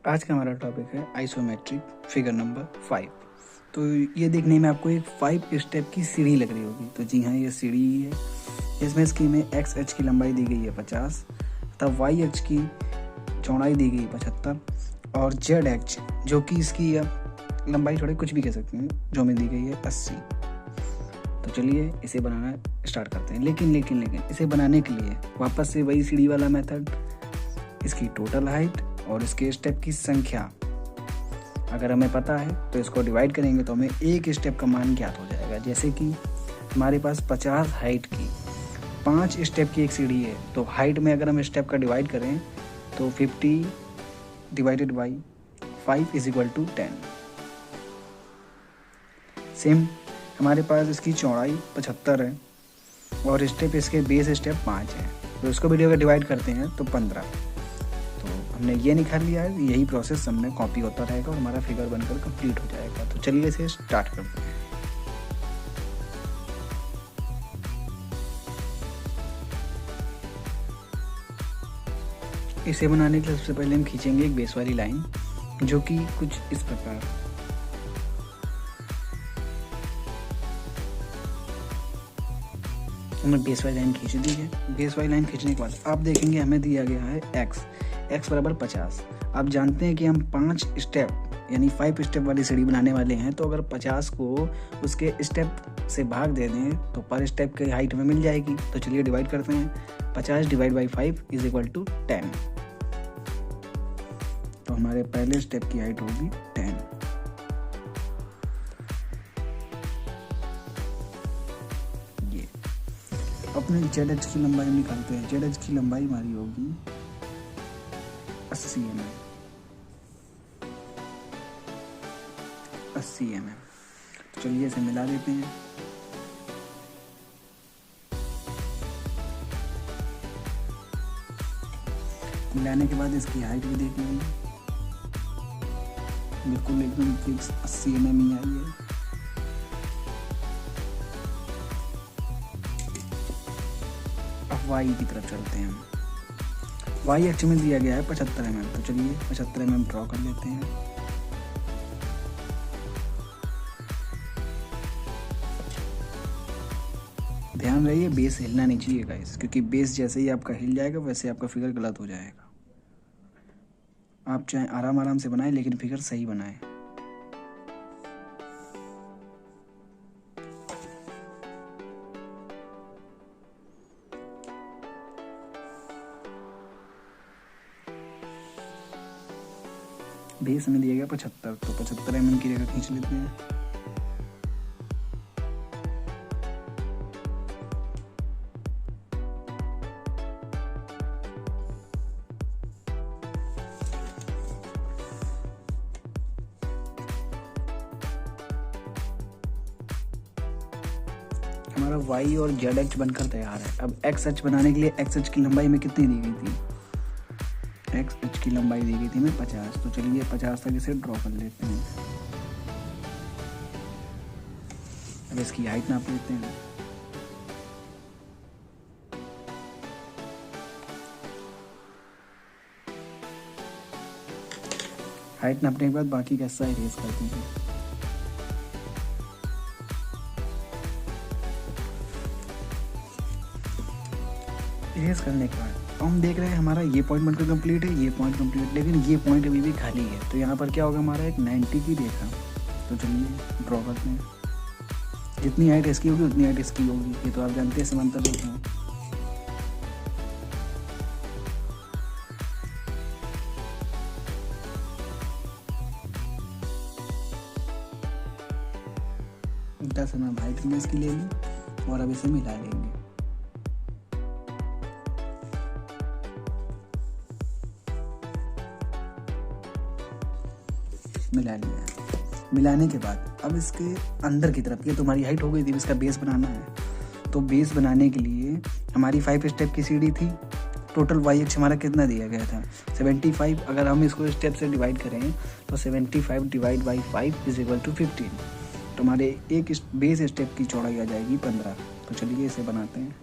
आज का हमारा टॉपिक है आइसोमेट्रिक फिगर नंबर 5। तो ये देखने में आपको एक 5 स्टेप की सीढ़ी लग रही होगी। तो जी हाँ, ये सीढ़ी ही है। इसमें इसकी में एक्स एच की लंबाई दी गई है 50 तथा वाई एच की चौड़ाई दी गई 75 और जेड एच जो कि इसकी लंबाई थोड़ी कुछ भी कह सकते हैं जो हमें दी गई है 80। तो चलिए इसे बनाना स्टार्ट करते हैं। लेकिन इसे बनाने के लिए वापस से वही सीढ़ी वाला मेथड, इसकी टोटल हाइट और इसके स्टेप की संख्या अगर हमें पता है तो इसको डिवाइड करेंगे तो हमें एक स्टेप का मान ज्ञात हो जाएगा। जैसे कि हमारे पास 50 हाइट की 5 स्टेप की एक सीढ़ी है, तो हाइट में अगर हम स्टेप का डिवाइड करें तो 50 divided by 5 is equal to 10। Same हमारे पास इसकी चौड़ाई 75 है और स्टेप इसके बेस स्टेप 5 है, तो इसको भी अगर डिवाइड करते हैं तो 15। तो हमने ये निकाल लिया है। यही प्रोसेस हमने कॉपी होता रहेगा और हमारा फिगर बनकर कंप्लीट हो जाएगा। तो चलिए इसे स्टार्ट करते हैं। इसे बनाने के लिए सबसे पहले हम खींचेंगे एक बेस वाली लाइन जो कि कुछ इस प्रकार। हमने बेस वाली लाइन खींच दी है। बेस वाली लाइन खींचने के बाद आप देखेंगे हमें दिया गया है एक्स बराबर 50। आप जानते हैं कि हम 5 स्टेप यानी 5 स्टेप वाली सीढ़ी बनाने वाले हैं, तो अगर 50 को उसके स्टेप से भाग दे दें तो पर स्टेप की हाइट में मिल जाएगी। तो चलिए डिवाइड करते हैं। 50 divide by 5 is equal to 10। तो हमारे पहले स्टेप की हाइट होगी 10। ये अपने जेड एच की लंबाई निकालते हैं। जेड एच की लंबाई हमारी होगी 80 mm। 80 mm। तो चलिए इसे मिला देते हैं। मिलाने के बाद इसकी हाइट भी देख लेंगे, बिल्कुल एकदम फिक्स 80 mm ही आई है। अब वाई की तरफ चलते हैं। वाई एक्स में दिया गया है 75 mm। तो चलिए 75 mm ड्रॉ कर लेते हैं। ध्यान रहिए बेस हिलना नहीं चाहिए गाइस, क्योंकि बेस जैसे ही आपका हिल जाएगा वैसे आपका फिगर गलत हो जाएगा। आप चाहे आराम से बनाएं लेकिन फिगर सही बनाएं। बेस में दिया गया 75, तो 75 mm की रेखा खींच लेते हैं। हमारा वाई और जेड एच बनकर तैयार है। अब एक्स एच बनाने के लिए एक्स एच की लंबाई में कितनी दी गई थी? एक्स एच की लंबाई दी गई थी हमें 50। तो चलिए 50 तक इसे ड्रॉ कर लेते हैं। अब इसकी हाइट नाप लेते हैं। हाइट नापने के बाद बाकी का हिस्सा इरेज कर दीजिए। इरेज करने के बाद हम देख रहे हैं हमारा ये पॉइंट बनकर कंप्लीट है, ये पॉइंट कंप्लीट, लेकिन ये पॉइंट अभी भी खाली है। तो यहाँ पर क्या होगा, हमारा एक 90 की रेखा। तो चलिए ड्रॉ करते हैं। जितनी हाइट इसकी होगी उतनी हाइट इसकी होगी, ये तो आप जानते हैं समांतर रेखा है। इतना से मैं हाइट में इसकी ले ली और अब इसे मिला लेंगे। मिला लिया। मिलाने के बाद अब इसके अंदर की तरफ, ये तुम्हारी हाइट हो गई थी, इसका बेस बनाना है। तो बेस बनाने के लिए हमारी 5 स्टेप की सीढ़ी थी। टोटल वाई एक्स हमारा कितना दिया गया था? 75। अगर हम इसको स्टेप से डिवाइड करें तो 75 divide by 5 is equal to 15। तो हमारे एक बेस स्टेप की चौड़ाई आ जाएगी 15। तो चलिए इसे बनाते हैं।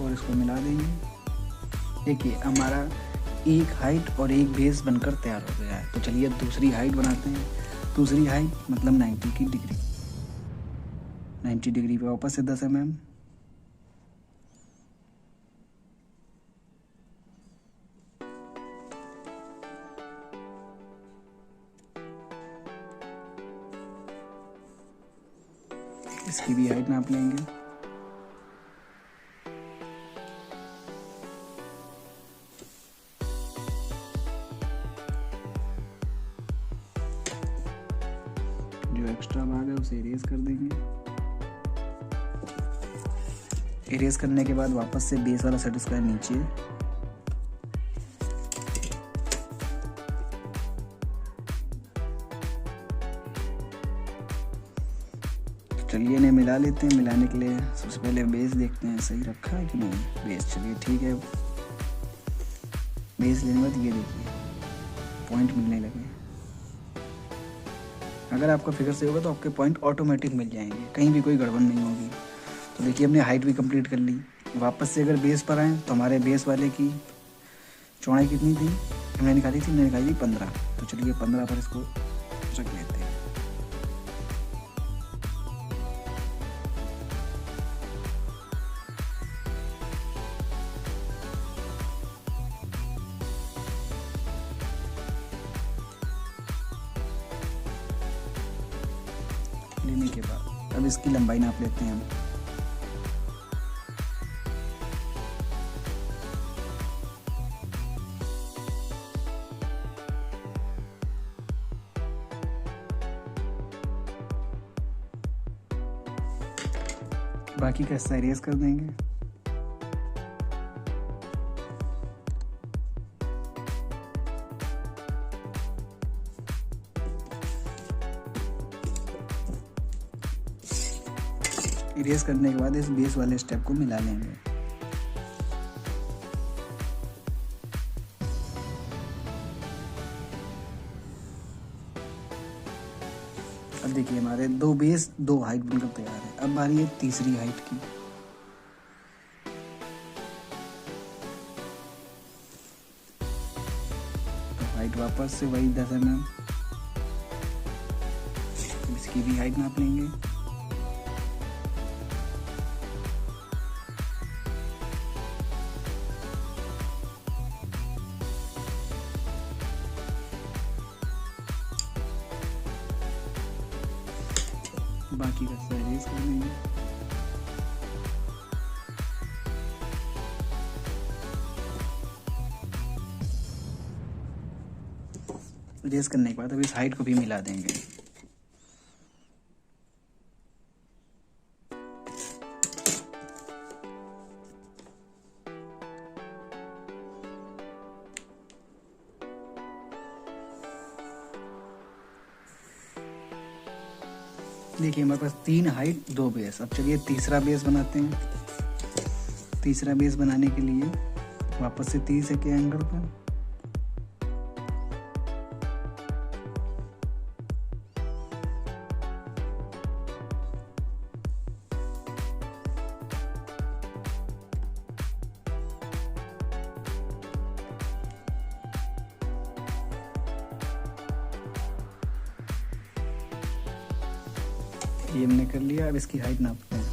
और इसको मिला देंगे। देखिए हमारा एक हाइट और एक बेस बनकर तैयार हो गया है। तो चलिए अब दूसरी हाइट बनाते हैं। दूसरी हाइट मतलब 90 की डिग्री, 90 डिग्री पे वापस से 10 mm, इसकी भी हाइट नाप लेंगे। जो एक्स्ट्रा भाग है उसे इरेज कर देंगे। इरेज करने के बाद वापस से बेस वाला सेट स्क्वायर नीचे, चलिए इन्हें मिला लेते हैं। मिलाने के लिए सबसे पहले बेस देखते हैं सही रखा है कि नहीं। बेस चलिए ठीक है। बेस लेने के बाद ये देखिए पॉइंट मिलने लगे। अगर आपका फिगर सही होगा तो आपके पॉइंट ऑटोमेटिक मिल जाएंगे, कहीं भी कोई गड़बड़ नहीं होगी। तो देखिए हमने हाइट भी कंप्लीट कर ली। वापस से अगर बेस पर आए तो हमारे बेस वाले की चौड़ाई कितनी थी हमने निकाली थी? हमने निकाली थी 15। तो चलिए 15 पर इसको रख लेते हैं। लेने के बाद अब इसकी लंबाई नाप लेते हैं हम। बाकी का हिस्सा इरेज कर देंगे। इरेज करने के बाद इस बेस वाले स्टेप को मिला लेंगे। अब देखिए हमारे दो बेस दो हाइट बनकर तैयार है। अब बारी है तीसरी हाइट की। तो हाइट वापस से वही 10 mm, इसकी भी हाइट नाप लेंगे। बाकी का साइज कर देंगे। रेस करने के बाद अब इस हाइट को भी मिला देंगे। देखिए हमारे पास 3 हाइट 2 बेस। अब चलिए तीसरा बेस बनाते हैं। तीसरा बेस बनाने के लिए वापस से 30 के एंगल पर ये हमने कर लिया। अब इसकी हाइट नापते हैं।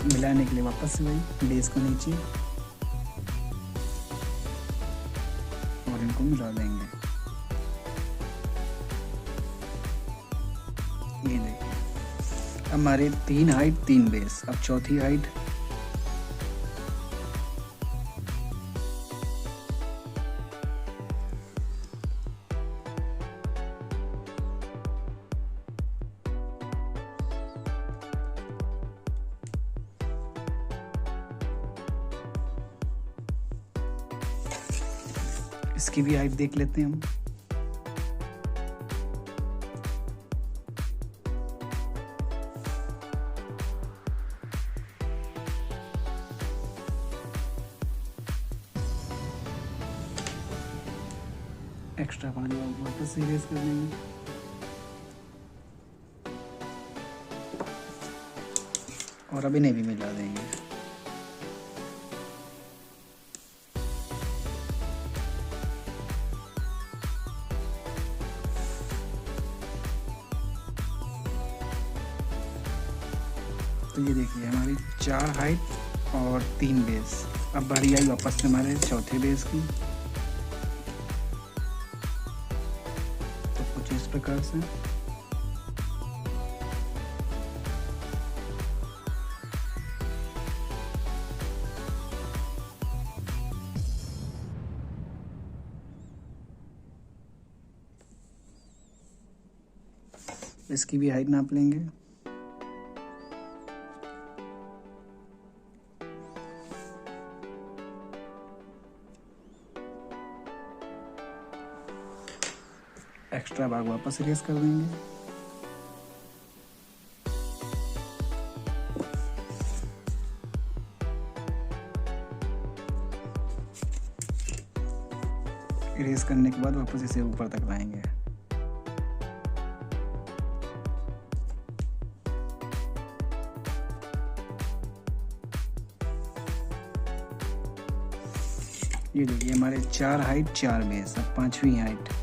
मिलाने के लिए वापस से वही बेस को नीचे और इनको मिला देंगे। ये देखिए हमारे 3 हाइट 3 बेस। अब चौथी हाइट इसकी भी हाइट देख लेते हैं हम। एक्स्ट्रा पानी वापस से इरेज कर देंगे। और अभी नहीं भी मिला देंगे। तो ये देखिए हमारी 4 हाइट और 3 बेस। अब बारी आई वापस से हमारे चौथे बेस की। तो कुछ इस प्रकार से इसकी भी हाइट नाप लेंगे। एक्स्ट्रा भाग वापस इरेज कर देंगे। इरेज करने के बाद वापस इसे ऊपर तक लाएंगे। ये देखिए हमारे 4 हाइट 4 बेस। अब 5वीं हाइट।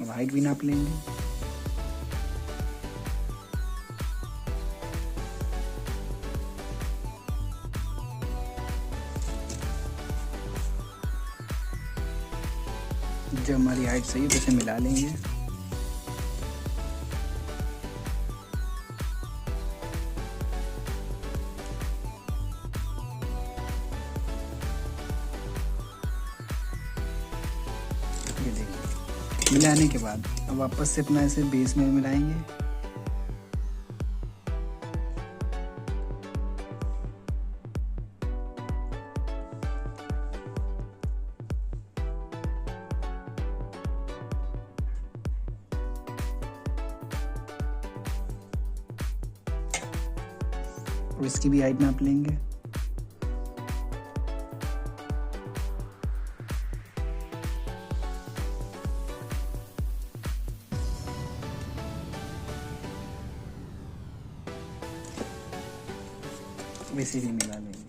अब हाइट भी नाप लेंगे। जब हमारी हाइट सही है तो इसे मिला लेंगे। ये देखिए मिलाने के बाद अब वापस से अपना इसे बेस में मिलाएंगे। और इसकी भी हाइट नाप लेंगे। वैसे भी मिला लेंगे।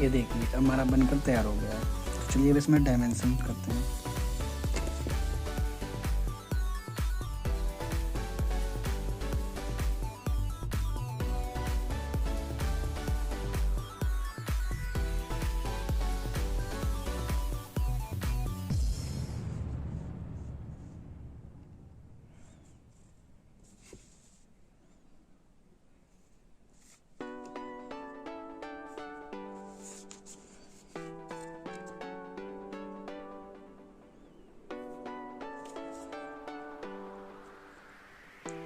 ये देखिए हमारा बनकर तैयार हो गया है। तो चलिए अब इसमें डायमेंशन करते हैं।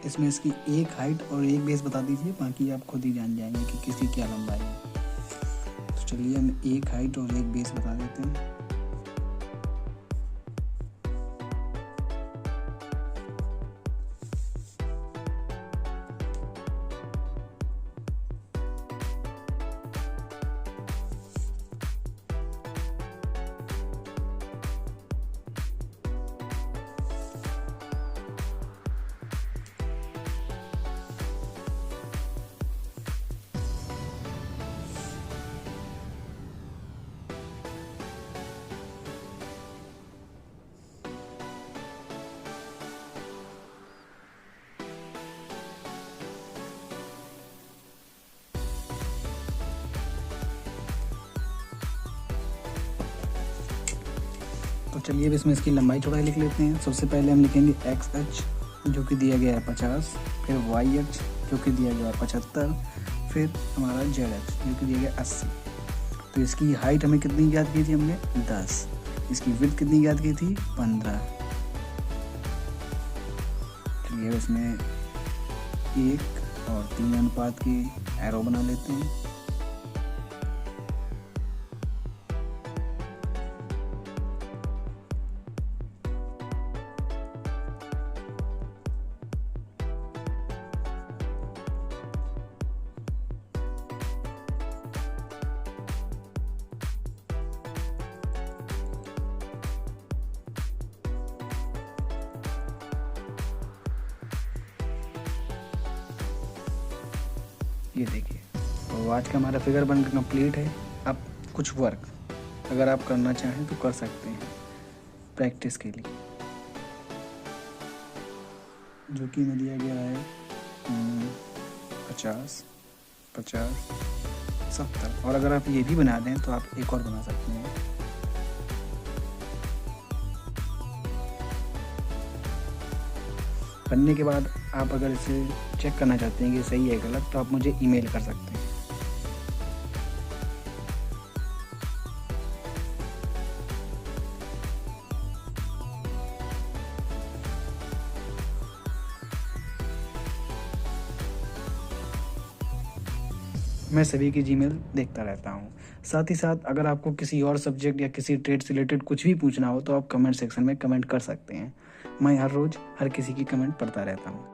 इसमें इसकी एक हाइट और एक बेस बता दीजिए, बाकी आप खुद ही जान जाएंगे कि किसकी क्या लंबाई है। तो चलिए हम एक हाइट और एक बेस बता देते हैं। चलिए अब इसमें इसकी लंबाई चौड़ाई लिख लेते हैं। सबसे पहले हम लिखेंगे एक्स एच जो कि दिया गया है 50, फिर वाई एच जो कि दिया गया है 75, फिर हमारा जेड एच जो कि दिया गया 80। तो इसकी हाइट हमें कितनी याद की थी हमने 10, इसकी विड्थ कितनी याद की थी 15। चलिए इसमें 1 और 3 अनुपात की एरो बना लेते हैं। ये देखिए, तो आज का हमारा फिगर बनकर कंप्लीट है। अब कुछ वर्क अगर आप करना चाहें तो कर सकते हैं प्रैक्टिस के लिए, जो कि में दिया गया है 50, 50, 70। और अगर आप ये भी बना दें तो आप एक और बना सकते हैं। बनने के बाद आप अगर इसे चेक करना चाहते हैं कि सही है गलत, तो आप मुझे ईमेल कर सकते हैं। मैं सभी की जीमेल देखता रहता हूँ। साथ ही साथ अगर आपको किसी और सब्जेक्ट या किसी ट्रेड से रिलेटेड कुछ भी पूछना हो तो आप कमेंट सेक्शन में कमेंट कर सकते हैं। मैं हर रोज़ हर किसी की कमेंट पढ़ता रहता हूँ।